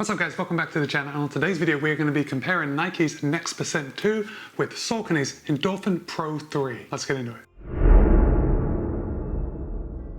What's up guys, welcome back to the channel, and on today's video we're going to be comparing Nike's Next% 2 with Saucony's Endorphin Pro 3. Let's get into it.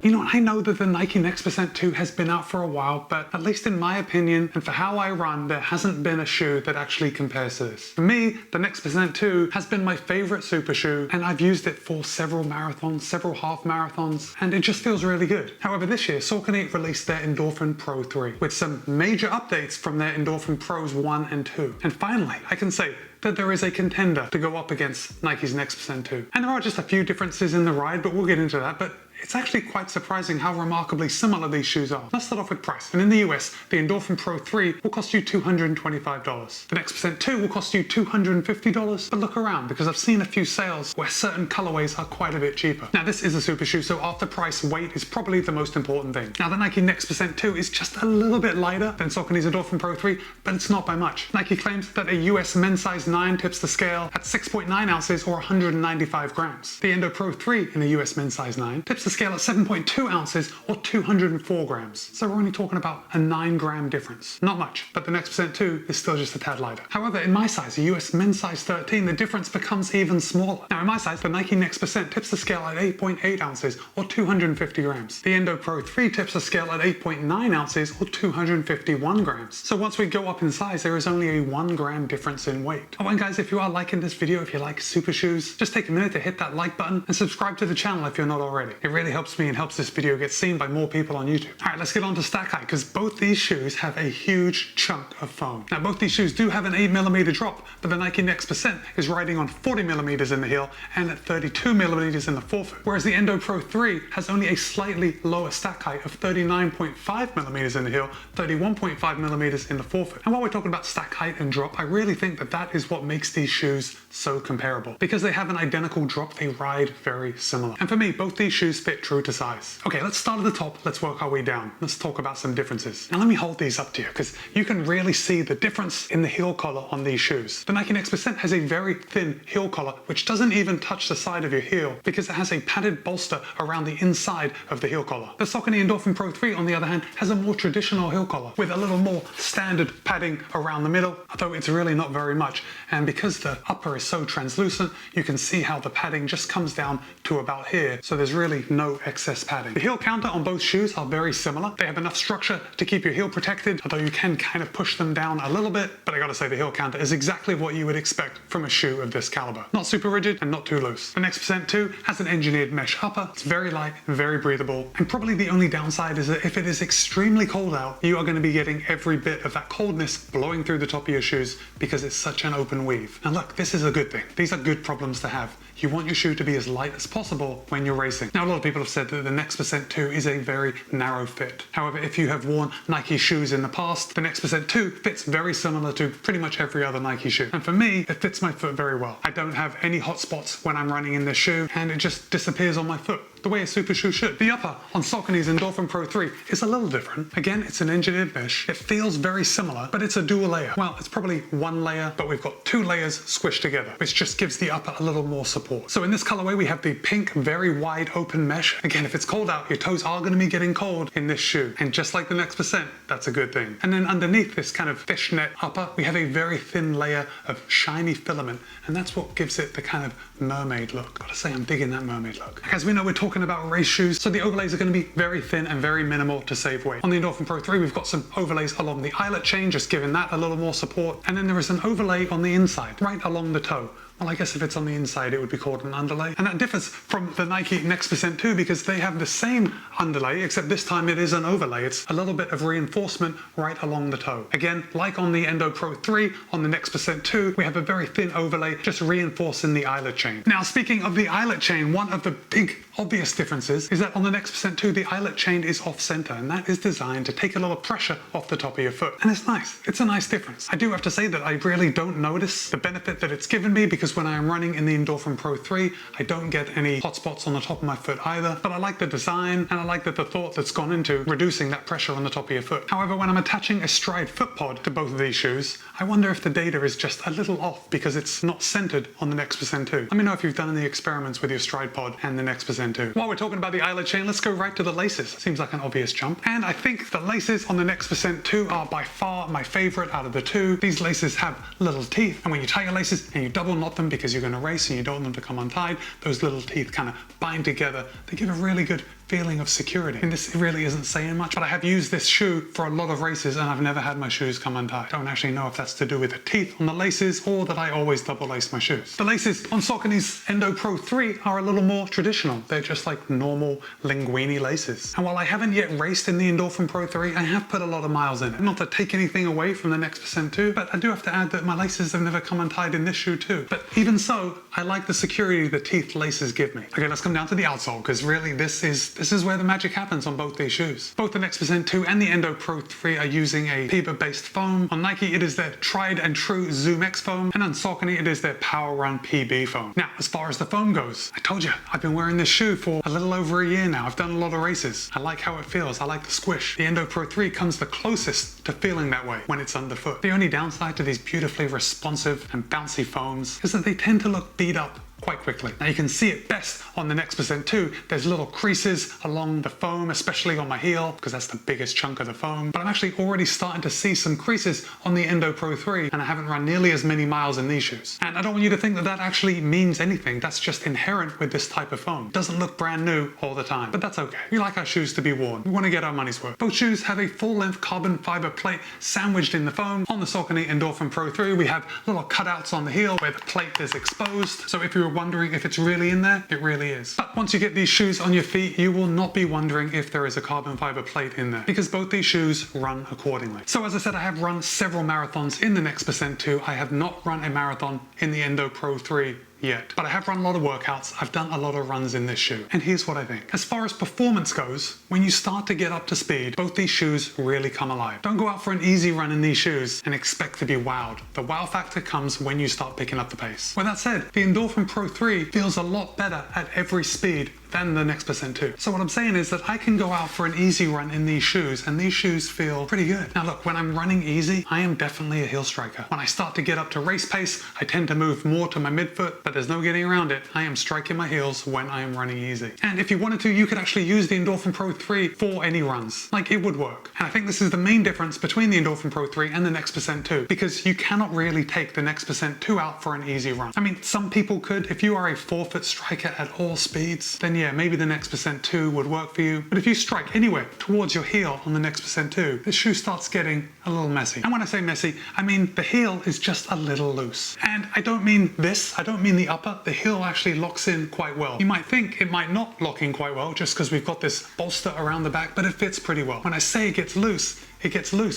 You know, I know that the Nike Next% 2 has been out for a while, but at least in my opinion and for how I run, there hasn't been a shoe that actually compares to this. For me, the Next% 2 has been my favorite super shoe, and I've used it for several marathons, several half marathons, and it just feels really good. However, this year, Saucony released their Endorphin Pro 3 with some major updates from their Endorphin Pros 1 and 2. And finally, I can say that there is a contender to go up against Nike's Next% 2. And there are just a few differences in the ride, but we'll get into that. But it's actually quite surprising how remarkably similar these shoes are. Let's start off with price. And in the US, the Endorphin Pro 3 will cost you $225. The Next% 2 will cost you $250, but look around because I've seen a few sales where certain colorways are quite a bit cheaper. Now this is a super shoe, so after price, weight is probably the most important thing. Now the Nike Next% 2 is just a little bit lighter than Saucony's Endorphin Pro 3, but it's not by much. Nike claims that a US men's size 9 tips the scale at 6.9 ounces or 195 grams. The Endo Pro 3 in a US men's size 9 tips the scale at 7.2 ounces or 204 grams. So we're only talking about a 9-gram difference. Not much, but the Next% 2 is still just a tad lighter. However, in my size, a US men's size 13, the difference becomes even smaller. Now in my size, the Nike Next% tips the scale at 8.8 ounces or 250 grams. The Endo Pro 3 tips the scale at 8.9 ounces or 251 grams. So once we go up in size, there is only a 1 gram difference in weight. Oh, and guys, if you are liking this video, if you like super shoes, just take a minute to hit that like button and subscribe to the channel if you're not already. It really helps me and helps this video get seen by more people on YouTube. Alright, let's get on to stack height, because both these shoes have a huge chunk of foam. Now both these shoes do have an 8mm drop, but the Nike Next% is riding on 40mm in the heel and at 32mm in the forefoot, whereas the Endo Pro 3 has only a slightly lower stack height of 39.5mm in the heel, 31.5mm in the forefoot. And while we're talking about stack height and drop, I really think that that is what makes these shoes so comparable. Because they have an identical drop, they ride very similar. And for me, both these shoes fit true to size. Okay, let's start at the top, let's work our way down. Let's talk about some differences. Now let me hold these up to you, because you can really see the difference in the heel collar on these shoes. The Nike Next% has a very thin heel collar, which doesn't even touch the side of your heel, because it has a padded bolster around the inside of the heel collar. The Saucony Endorphin Pro 3, on the other hand, has a more traditional heel collar, with a little more standard padding around the middle, although it's really not very much. And because the upper is so translucent, you can see how the padding just comes down to about here, so there's really no excess padding. The heel counter on both shoes are very similar. They have enough structure to keep your heel protected, although you can kind of push them down a little bit, but I gotta say the heel counter is exactly what you would expect from a shoe of this caliber. Not super rigid and not too loose. The Next% 2 has an engineered mesh upper. It's very light, very breathable, and probably the only downside is that if it is extremely cold out, you are going to be getting every bit of that coldness blowing through the top of your shoes because it's such an open weave. Now look, this is a good thing. These are good problems to have. You want your shoe to be as light as possible when you're racing. Now a lot of people have said that the Next% 2 is a very narrow fit. However, if you have worn Nike shoes in the past, the Next% 2 fits very similar to pretty much every other Nike shoe. And for me, it fits my foot very well. I don't have any hot spots when I'm running in this shoe, and it just disappears on my foot, the way a super shoe should. The upper on Saucony's Endorphin Pro 3 is a little different. Again, it's an engineered mesh. It feels very similar, but it's a dual layer. Well, it's probably one layer, but we've got 2 layers squished together, which just gives the upper a little more support. So in this colorway, we have the pink, very wide open mesh. Again, if it's cold out, your toes are going to be getting cold in this shoe. And just like the Next%, that's a good thing. And then underneath this kind of fishnet upper, we have a very thin layer of shiny filament. And that's what gives it the kind of mermaid look. Gotta say, I'm digging that mermaid look. As we know, we're talking about race shoes, so the overlays are going to be very thin and very minimal to save weight. On the Endorphin Pro 3, we've got some overlays along the eyelet chain, just giving that a little more support. And then there is an overlay on the inside, right along the toe. Well, I guess if it's on the inside, it would be called an underlay. And that differs from the Nike Next% 2 because they have the same underlay, except this time it is an overlay. It's a little bit of reinforcement right along the toe. Again, like on the Endo Pro 3, on the Next% 2, we have a very thin overlay, just reinforcing the eyelet chain. Now, speaking of the eyelet chain, one of the big obvious differences is that on the Next% 2, the eyelet chain is off center, and that is designed to take a lot of pressure off the top of your foot. And it's nice. It's a nice difference. I do have to say that I really don't notice the benefit that it's given me because because when I am running in the Endorphin Pro 3, I don't get any hot spots on the top of my foot either, but I like the design and I like that the thought that's gone into reducing that pressure on the top of your foot. However, when I'm attaching a Stride foot pod to both of these shoes, I wonder if the data is just a little off because it's not centered on the Next% 2. Let me know if you've done any experiments with your Stride pod and the Next% 2. While we're talking about the eyelet chain, let's go right to the laces. Seems like an obvious jump. And I think the laces on the Next% 2 are by far my favorite out of the two. These laces have little teeth, and when you tie your laces and you double knot them because you're going to race and you don't want them to come untied, those little teeth kind of bind together. They give a really good feeling of security. And this really isn't saying much, but I have used this shoe for a lot of races and I've never had my shoes come untied. Don't actually know if that's to do with the teeth on the laces or that I always double lace my shoes. The laces on Saucony's Endo Pro 3 are a little more traditional. They're just like normal linguini laces. And while I haven't yet raced in the Endorphin Pro 3, I have put a lot of miles in it. Not to take anything away from the Next% 2, but I do have to add that my laces have never come untied in this shoe too. But even so, I like the security the teeth laces give me. Okay, let's come down to the outsole, because really this is where the magic happens on both these shoes. Both the Next% 2 and the Endo Pro 3 are using a PBA-based foam. On Nike, it is their tried and true Zoom X foam, and on Saucony, it is their Power Run PB foam. Now, as far as the foam goes, I told you, I've been wearing this shoe for a little over a year now. I've done a lot of races. I like how it feels. I like the squish. The Endo Pro 3 comes the closest to feeling that way when it's underfoot. The only downside to these beautifully responsive and bouncy foams is that they tend to look beat up quite quickly. Now you can see it best on the Next% 2. There's little creases along the foam, especially on my heel, because that's the biggest chunk of the foam. But I'm actually already starting to see some creases on the Endo Pro 3, and I haven't run nearly as many miles in these shoes. And I don't want you to think that that actually means anything. That's just inherent with this type of foam. It doesn't look brand new all the time, but that's okay. We like our shoes to be worn. We want to get our money's worth. Both shoes have a full-length carbon fiber plate sandwiched in the foam. On the Saucony Endorphin Pro 3, we have little cutouts on the heel where the plate is exposed. So if you're wondering if it's really in there, it really is. But once you get these shoes on your feet, you will not be wondering if there is a carbon fiber plate in there, because both these shoes run accordingly. So as I said, I have run several marathons in the Next% 2. I have not run a marathon in the Endo Pro 3 yet, but I have run a lot of workouts. I've done a lot of runs in this shoe, and here's what I think. As far as performance goes, when you start to get up to speed, both these shoes really come alive. Don't go out for an easy run in these shoes and expect to be wowed. The wow factor comes when you start picking up the pace. With that said, the Endorphin Pro 3 feels a lot better at every speed than the Next% 2. So what I'm saying is that I can go out for an easy run in these shoes, and these shoes feel pretty good. Now look, when I'm running easy, I am definitely a heel striker. When I start to get up to race pace, I tend to move more to my midfoot, but there's no getting around it. I am striking my heels when I am running easy. And if you wanted to, you could actually use the Endorphin Pro 3 for any runs. Like, it would work. And I think this is the main difference between the Endorphin Pro 3 and the Next% 2, because you cannot really take the Next% 2 out for an easy run. I mean, some people could. If you are a forefoot striker at all speeds, then yeah, maybe the Next% 2 would work for you. But if you strike anywhere towards your heel on the Next% 2, the shoe starts getting a little messy. And when I say messy, I mean the heel is just a little loose. And I don't mean this, I don't mean the upper. The heel actually locks in quite well. You might think it might not lock in quite well just because we've got this bolster around the back, but it fits pretty well. When I say it gets loose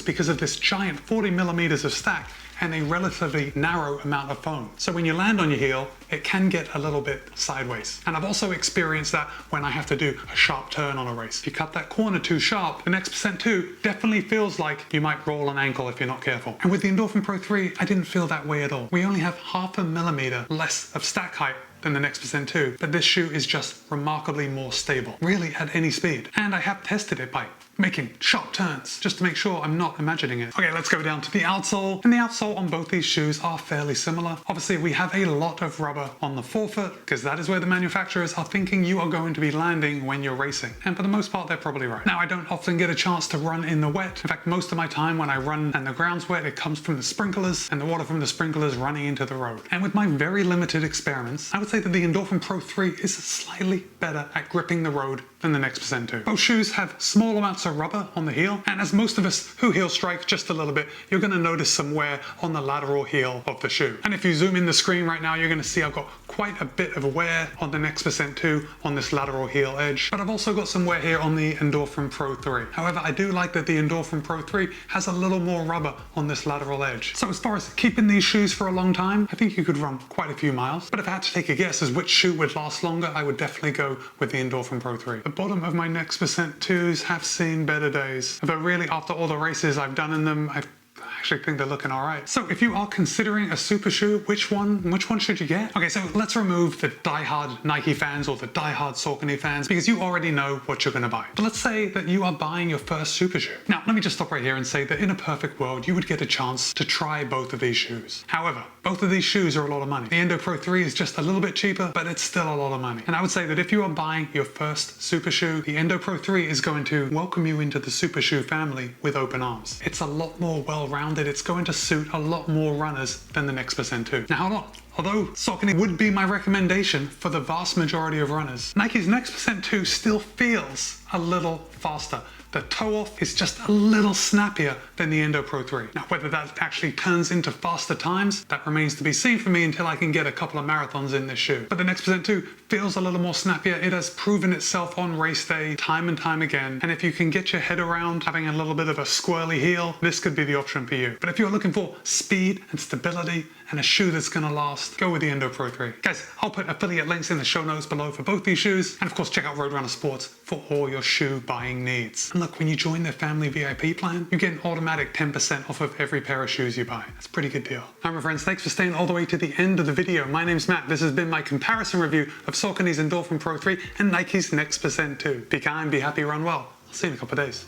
because of this giant 40 millimeters of stack and a relatively narrow amount of foam. So when you land on your heel, it can get a little bit sideways. And I've also experienced that when I have to do a sharp turn on a race. If you cut that corner too sharp, the Next% 2 definitely feels like you might roll an ankle if you're not careful. And with the Endorphin Pro 3, I didn't feel that way at all. We only have 0.5 millimeter less of stack height than the Next% 2, but this shoe is just remarkably more stable, really at any speed. And I have tested it by making sharp turns just to make sure I'm not imagining it. Okay, let's go down to the outsole. And the outsole on both these shoes are fairly similar. Obviously, we have a lot of rubber on the forefoot because that is where the manufacturers are thinking you are going to be landing when you're racing. And for the most part, they're probably right. Now, I don't often get a chance to run in the wet. In fact, most of my time when I run and the ground's wet, it comes from the sprinklers and the water from the sprinklers running into the road. And with my very limited experiments, I would say that the Endorphin Pro 3 is slightly better at gripping the road than the Next% 2. Both shoes have small amounts of rubber on the heel, and as most of us who heel strike just a little bit, you're going to notice some wear on the lateral heel of the shoe. And if you zoom in the screen right now, you're going to see I've got quite a bit of wear on the Next% 2 on this lateral heel edge, but I've also got some wear here on the Endorphin Pro 3. However, I do like that the Endorphin Pro 3 has a little more rubber on this lateral edge. So as far as keeping these shoes for a long time, I think you could run quite a few miles. But if I had to take a guess as which shoe would last longer, I would definitely go with the Endorphin Pro 3. The bottom of my Next% 2s have seen better days. But really, after all the races I've done in them, I actually think they're looking all right. So if you are considering a super shoe, which one should you get? Okay, so let's remove the diehard Nike fans or the diehard Saucony fans, because you already know what you're gonna buy. But let's say that you are buying your first super shoe. Now, let me just stop right here and say that in a perfect world, you would get a chance to try both of these shoes. However, both of these shoes are a lot of money. The Endo Pro 3 is just a little bit cheaper, but it's still a lot of money. And I would say that if you are buying your first super shoe, the Endo Pro 3 is going to welcome you into the super shoe family with open arms. It's a lot more well-rounded. It's going to suit a lot more runners than the X-S10 2. Now hold on. Although Saucony would be my recommendation for the vast majority of runners, Nike's X-S10 2 still feels a little faster. The toe off is just a little snappier than the Endo Pro 3. Now, whether that actually turns into faster times, that remains to be seen for me until I can get a couple of marathons in this shoe. But the X-S10 2 feels a little more snappier. It has proven itself on race day time and time again. And if you can get your head around having a little bit of a squirrely heel, this could be the option for you. But if you're looking for speed and stability and a shoe that's gonna last, go with the Endo Pro 3. Guys, I'll put affiliate links in the show notes below for both these shoes. And of course, check out Roadrunner Sports for all your shoe buying needs. And look, when you join their family VIP plan, you get an automatic 10% off of every pair of shoes you buy. That's a pretty good deal. All right, my friends, thanks for staying all the way to the end of the video. My name's Matt. This has been my comparison review of Saucony's Endorphin Pro 3 and Nike's X-S10 2. Be kind, be happy, run well. I'll see you in a couple of days.